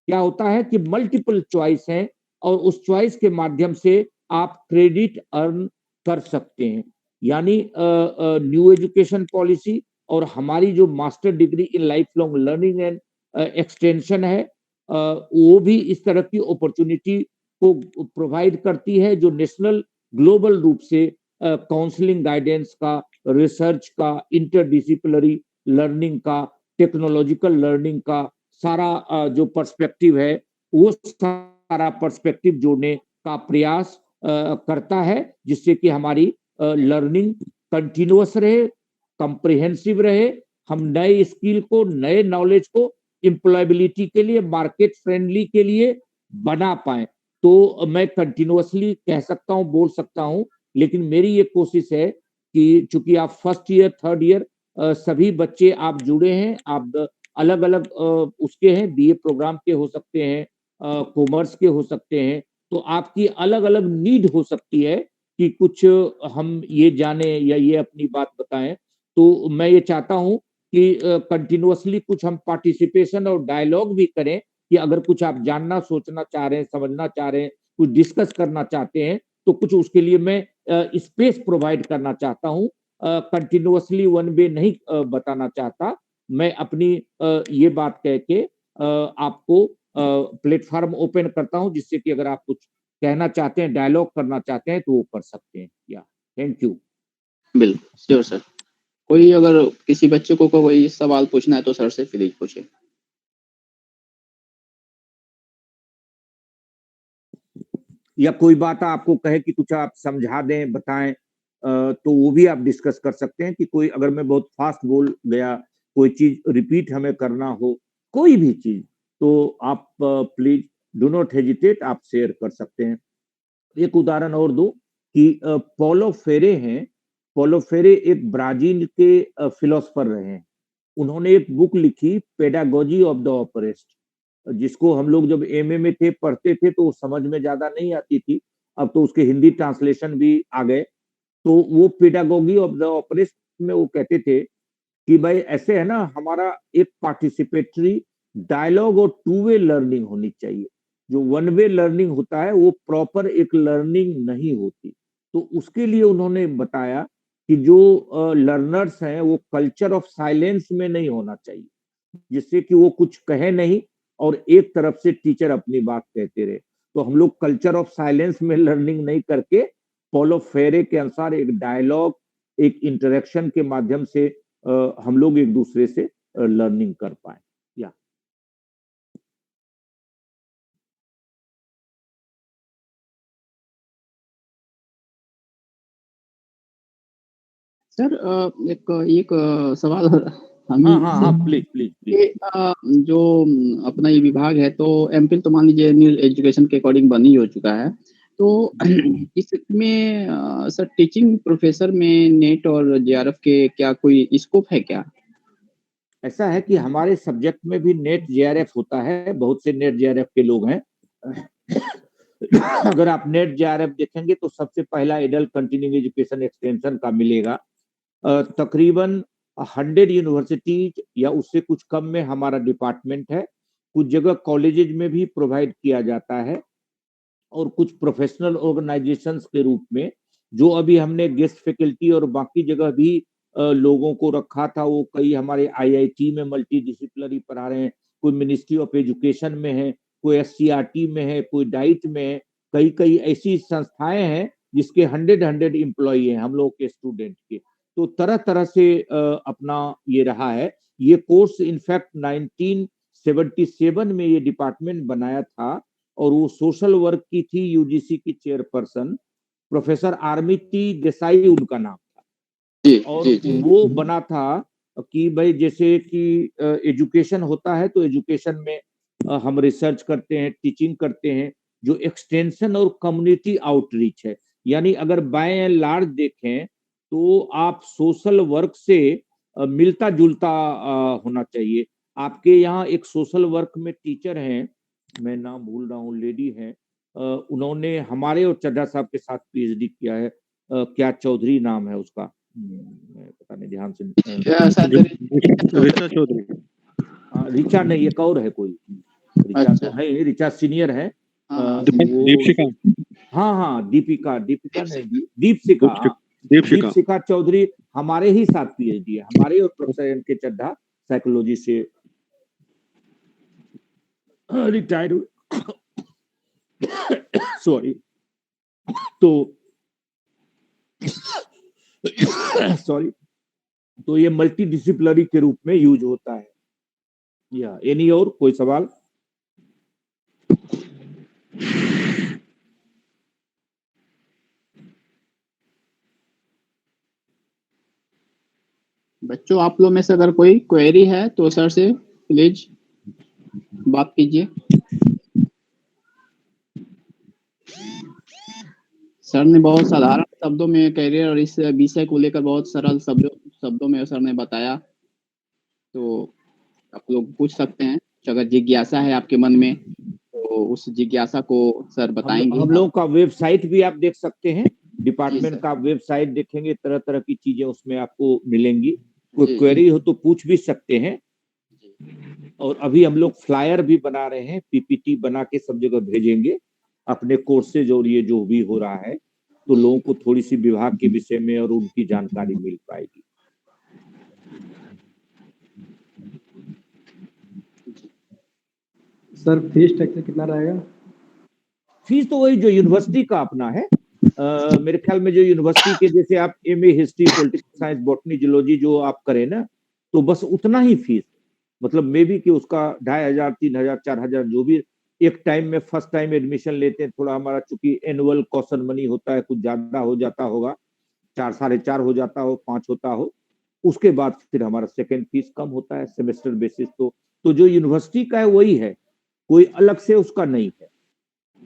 क्या होता है कि मल्टीपल चॉइस है, और उस चॉइस के माध्यम से आप क्रेडिट अर्न कर सकते हैं। यानी न्यू एजुकेशन पॉलिसी और हमारी जो master degree in life long learning and extension है, वो भी इस तरह की अपॉर्चुनिटी को प्रोवाइड करती है, जो नेशनल ग्लोबल रूप से काउंसलिंग गाइडेंस का, रिसर्च का, इंटरडिसिप्लिनरी लर्निंग का, टेक्नोलॉजिकल लर्निंग का सारा जो पर्सपेक्टिव है, वो सारा पर्सपेक्टिव जोड़ने का प्रयास करता है, जिससे कि हमारी लर्निंग कंटिन्यूअस रहे, कंप्रिहेंसिव रहे, हम नए स्किल को, नए नॉलेज को एम्प्लॉयबिलिटी के लिए, मार्केट फ्रेंडली के लिए बना पाए। तो मैं कंटिन्यूअसली कह सकता हूं, बोल सकता हूं, लेकिन मेरी ये कोशिश है कि चूंकि आप फर्स्ट ईयर, थर्ड ईयर सभी बच्चे आप जुड़े हैं, आप अलग अलग उसके हैं, बीए प्रोग्राम के हो सकते हैं, कॉमर्स के हो सकते हैं, तो आपकी अलग अलग नीड हो सकती है कि कुछ हम ये जाने या ये अपनी बात बताएं। तो मैं ये चाहता हूं कि कंटिन्यूअसली कुछ हम पार्टिसिपेशन और डायलॉग भी करें, कि अगर कुछ आप जानना, सोचना चाह रहे हैं, समझना चाह रहे हैं, कुछ डिस्कस करना चाहते हैं, तो कुछ उसके लिए मैं स्पेस प्रोवाइड करना चाहता हूं। कंटिन्यूअसली वन वे नहीं बताना चाहता। मैं अपनी ये बात कह के आपको प्लेटफॉर्म ओपन करता हूं, जिससे कि अगर आप कुछ कहना चाहते हैं, डायलॉग करना चाहते हैं, तो वो कर सकते हैं। या थैंक यू। बिल्कुल, श्योर सर। कोई अगर किसी बच्चे को कोई सवाल पूछना है तो सर से प्लीज पूछे। या कोई बात आपको कहे कि कुछ आप समझा दें, बताएं, तो वो भी आप डिस्कस कर सकते हैं। कि कोई, अगर मैं बहुत फास्ट बोल गया, कोई चीज रिपीट हमें करना हो, कोई भी चीज, तो आप प्लीज डू नॉट हेजिटेट, आप शेयर कर सकते हैं। एक उदाहरण और दो कि पॉलो फेरे हैं। पॉलो फेरे एक ब्राजील के फिलोसफर रहे हैं। उन्होंने एक बुक लिखी, पेडागोजी ऑफ द ऑपरेस्ट, जिसको हम लोग जब एमए में थे, पढ़ते थे, तो समझ में ज्यादा नहीं आती थी। अब तो उसके हिंदी ट्रांसलेशन भी आ गए। तो वो पेडागोगी ऑफ द ऑपरेस्ट में वो कहते थे कि भाई ऐसे है ना, हमारा एक पार्टिसिपेटरी डायलॉग और टू वे लर्निंग होनी चाहिए। जो वन वे लर्निंग होता है वो प्रॉपर एक लर्निंग नहीं होती। तो उसके लिए उन्होंने बताया कि जो लर्नर्स हैं वो कल्चर ऑफ साइलेंस में नहीं होना चाहिए, जिससे कि वो कुछ कहे नहीं और एक तरफ से टीचर अपनी बात कहते रहे। तो हम लोग कल्चर ऑफ साइलेंस में लर्निंग नहीं करके पॉलो फेरे के अनुसार एक डायलॉग, एक इंटरेक्शन के माध्यम से हम लोग एक दूसरे से लर्निंग कर पाए। या सर एक एक सवाल हम हाँ हाँ हाँ, प्लीज प्लीज प्लीज। कि जो अपना ये विभाग है तो एमफिल तो मान लीजिए न्यू एजुकेशन के अकॉर्डिंग बन ही हो चुका है। तो इसमें सर टीचिंग प्रोफेसर में नेट और जेआरएफ के क्या कोई स्कोप है क्या? ऐसा है कि हमारे सब्जेक्ट में भी नेट जेआरएफ होता है, बहुत से नेट जेआरएफ के लोग हैं। अगर आप नेट जेआरएफ देखेंगे तो सबसे पहला एडल्ट कंटिन्यूइंग एजुकेशन एक्सटेंशन का मिलेगा। तकरीबन 100 यूनिवर्सिटीज या उससे कुछ कम में हमारा डिपार्टमेंट है। कुछ जगह कॉलेजेज में भी प्रोवाइड किया जाता है और कुछ प्रोफेशनल ऑर्गेनाइजेशंस के रूप में जो अभी हमने गेस्ट फैकल्टी और बाकी जगह भी लोगों को रखा था, वो कई हमारे आईआईटी में मल्टी डिसिप्लिनरी पढ़ा रहे हैं, कोई मिनिस्ट्री ऑफ एजुकेशन में है, कोई एससीईआरटी में है, कोई डाइट में है। कई कई ऐसी संस्थाएं हैं जिसके 100 एम्प्लॉई हैं हम लोग के स्टूडेंट के। तो तरह तरह से अपना ये रहा है। ये कोर्स इनफैक्ट 1977 में ये डिपार्टमेंट बनाया था और वो सोशल वर्क की थी यूजीसी की चेयरपर्सन प्रोफेसर आरमिती देसाई उनका नाम था। और वो बना था कि भाई जैसे कि एजुकेशन होता है तो एजुकेशन में हम रिसर्च करते हैं, टीचिंग करते हैं। जो एक्सटेंशन और कम्युनिटी आउटरीच है, यानी अगर बाय एंड लार्ज देखें तो आप सोशल वर्क से मिलता जुलता होना चाहिए। आपके यहाँ एक सोशल वर्क में टीचर हैं, मैं नाम भूल रहा हूँ, लेडी हैं, उन्होंने हमारे और चड्ढा साहब के साथ पीएचडी किया है। क्या चौधरी नाम है उसका, पता नहीं ध्यान से। ऋचा चौधरी। ऋचा नहीं, एक और है कोई। ऋचा तो है, ऋचा सीनियर है। दीपशिका। हाँ हाँ, दीपिका नहीं, दीपशिका। दीपशिका चौधरी हमारे ही साथ पीएचडी है, हमारे और प्रोफेसर एन के चड्ढा साइकोलॉजी से रिटायर्ड हुए। सॉरी। तो सॉरी, तो ये मल्टी डिसिप्लिनरी के रूप में यूज होता है। या एनी और कोई सवाल? बच्चों आप लोग में से अगर कोई क्वेरी है तो सर से प्लीज बात कीजिए। सर ने बहुत साधारण शब्दों में कैरियर और इस विषय को लेकर बहुत सरल शब्दों में सर ने बताया, तो आप लोग पूछ सकते हैं। अगर जिज्ञासा है आपके मन में तो उस जिज्ञासा को सर बताएंगे। हम लोगों का वेबसाइट भी आप देख सकते हैं, डिपार्टमेंट का वेबसाइट देखेंगे, तरह तरह की चीजें उसमें आपको मिलेंगी। कोई क्वेरी हो तो पूछ भी सकते हैं। और अभी हम लोग फ्लायर भी बना रहे हैं, पीपीटी बना के सब जगह भेजेंगे अपने कोर्सेज और ये जो भी हो रहा है, तो लोगों को थोड़ी सी विभाग के विषय में और उनकी जानकारी मिल पाएगी। सर फीस स्ट्रक्चर कितना रहेगा? फीस तो वही जो यूनिवर्सिटी का अपना है। मेरे ख्याल में जो यूनिवर्सिटी के जैसे आप MA history, political science, botany, zoology जो आप करें ना, तो बस उतना ही फीस, मतलब मे बी कि उसका 2500, 3000, 4000 जो भी एक टाइम में फर्स्ट टाइम एडमिशन लेते हैं। थोड़ा हमारा चूंकि एनुअल कॉशन मनी होता है, कुछ ज्यादा हो जाता होगा, 4, 4.5 हो जाता हो, 5 होता हो। उसके बाद फिर हमारा सेकेंड फीस कम होता है सेमेस्टर बेसिस। तो जो यूनिवर्सिटी का है वही है, कोई अलग से उसका नहीं है।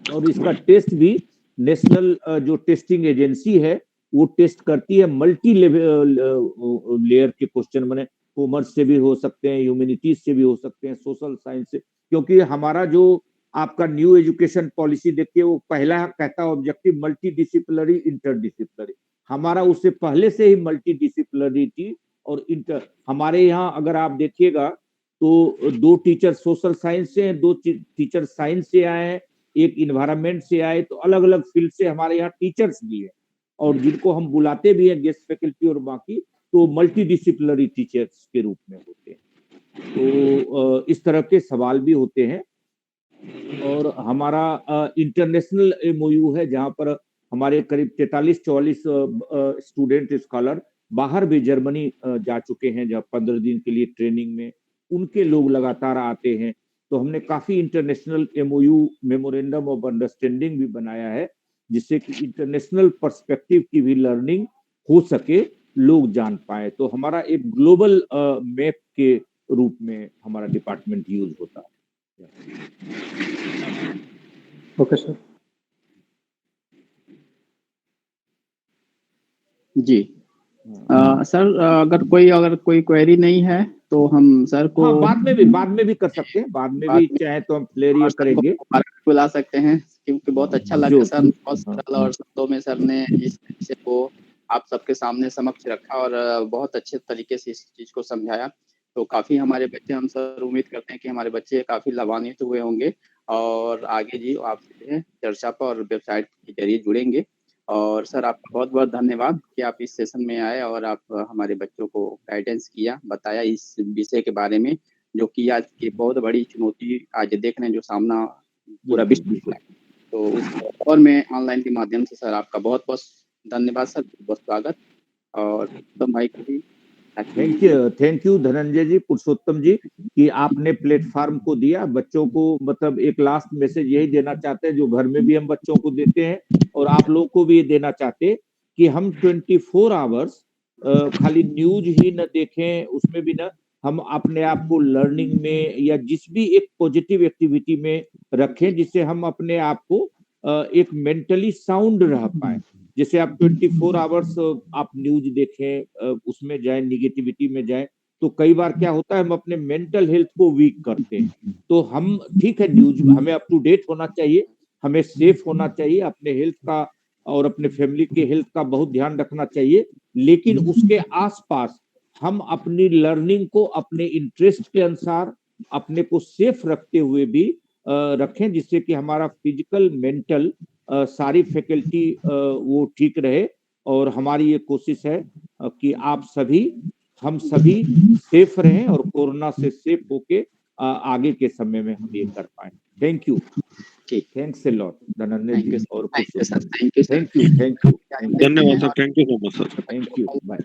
और इसका टेस्ट भी नेशनल जो टेस्टिंग एजेंसी है वो टेस्ट करती है। मल्टी लेयर के क्वेश्चन, माने कॉमर्स से भी हो सकते हैं, ह्यूमैनिटीज से भी हो सकते हैं, सोशल साइंस से। क्योंकि हमारा जो आपका न्यू एजुकेशन पॉलिसी देखिए, वो पहला कहता है ऑब्जेक्टिव मल्टी डिसिप्लिनरी इंटरडिसिप्लिनरी। हमारा उससे पहले से ही मल्टी डिसिप्लिनरी थी और इंटर। हमारे यहाँ अगर आप देखिएगा तो 2 टीचर सोशल साइंस से हैं, 2 टीचर साइंस से आए हैं, एक इन्वायरमेंट से आए, तो अलग-अलग फील्ड से हमारे यहाँ टीचर्स भी हैं और जिनको हम बुलाते भी हैं गेस्ट फैकल्टी और बाकी, तो मल्टी डिसिप्लिनरी टीचर्स के रूप में होते हैं। तो इस तरह के सवाल भी होते हैं और हमारा इंटरनेशनल एमओयू है जहाँ पर हमारे करीब 43-44 स्टूडेंट स्कॉलर बाहर भी जर्मनी जा चुके हैं, जहाँ 15 दिन के लिए ट्रेनिंग में उनके लोग लगातार आते हैं। तो हमने काफी international MOU memorandum of understanding भी बनाया है, जिससे कि इंटरनेशनल पर्सपेक्टिव की भी लर्निंग हो सके, लोग जान पाए। तो हमारा एक ग्लोबल मैप के रूप में हमारा डिपार्टमेंट यूज होता है। Okay sir. जी सर, अगर कोई क्वेरी नहीं है तो हम सर को हाँ, बाद में भी कर सकते हैं, बाद में भी चाहे तो हम क्लियर करेंगे, बुला सकते हैं, क्योंकि बहुत अच्छा लगा सर, बहुत सरल और शब्दों में सर ने इस विषय को आप सबके सामने समक्ष रखा और बहुत अच्छे तरीके से इस चीज को समझाया। तो काफी हमारे बच्चे, हम सर उम्मीद करते हैं कि हमारे बच्चे काफी लाभान्वित हुए होंगे और आगे जी आपसे चर्चा पर और वेबसाइट के जरिए जुड़ेंगे। और सर आपका बहुत बहुत धन्यवाद कि आप इस सेशन में आए और आप हमारे बच्चों को गाइडेंस किया, बताया इस विषय के बारे में, जो कि आज की बहुत बड़ी चुनौती आज देख रहे हैं जो सामना पूरा विश्व है। तो उस और मैं ऑनलाइन के माध्यम से सर आपका बहुत बहुत धन्यवाद सर, बहुत स्वागत। और उत्तम भाई को भी थैंक यू धनंजय जी, पुरुषोत्तम जी, कि आपने प्लेटफॉर्म को दिया बच्चों को। मतलब एक लास्ट मैसेज यही देना चाहते हैं जो घर में भी हम बच्चों को देते हैं और आप लोग को भी ये देना चाहते हैं कि हम 24 आवर्स खाली न्यूज ही न देखें, उसमें भी न हम अपने आप को लर्निंग में या जिस भी एक पॉजिटिव एक्टिविटी में रखें, जिससे हम अपने आप को एक मेंटली साउंड रह पाए। जैसे आप 24 आवर्स आप न्यूज देखें, उसमें जाए, निगेटिविटी में जाए, तो कई बार क्या होता है हम अपने मेंटल हेल्थ को वीक करते हैं। तो हम ठीक है, न्यूज हमें अप टू डेट होना चाहिए, हमें सेफ होना चाहिए, अपने हेल्थ का और अपने फैमिली के हेल्थ का बहुत ध्यान रखना चाहिए, लेकिन उसके आसपास हम अपनी लर्निंग को अपने इंटरेस्ट के अनुसार अपने को सेफ रखते हुए भी रखें, जिससे कि हमारा फिजिकल मेंटल सारी फैकल्टी वो ठीक रहे। और हमारी ये कोशिश है कि आप सभी, हम सभी सेफ रहें और कोरोना से सेफ होके आगे के समय में हम ये कर पाए। Thank you, thanks a lot Dhananjay ji और थैंक यू सर। धन्यवाद sir, thank you so much sir, thank you, bye.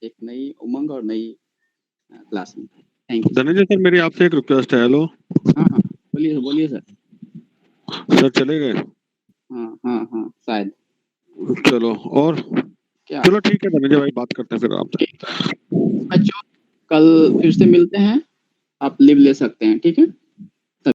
एक नई उमंग और नई क्लास में। थैंक यू धनंजय सर, मेरी आपसे एक रिक्वेस्ट है। हेलो, हाँ बोलिए बोलिए सर। सर चले गए? हाँ शायद। चलो, और क्या? चलो ठीक है धनंजय भाई, बात करते हैं फिर आपसे। बच्चों कल फिर से मिलते हैं, आप लीव ले सकते हैं, ठीक है।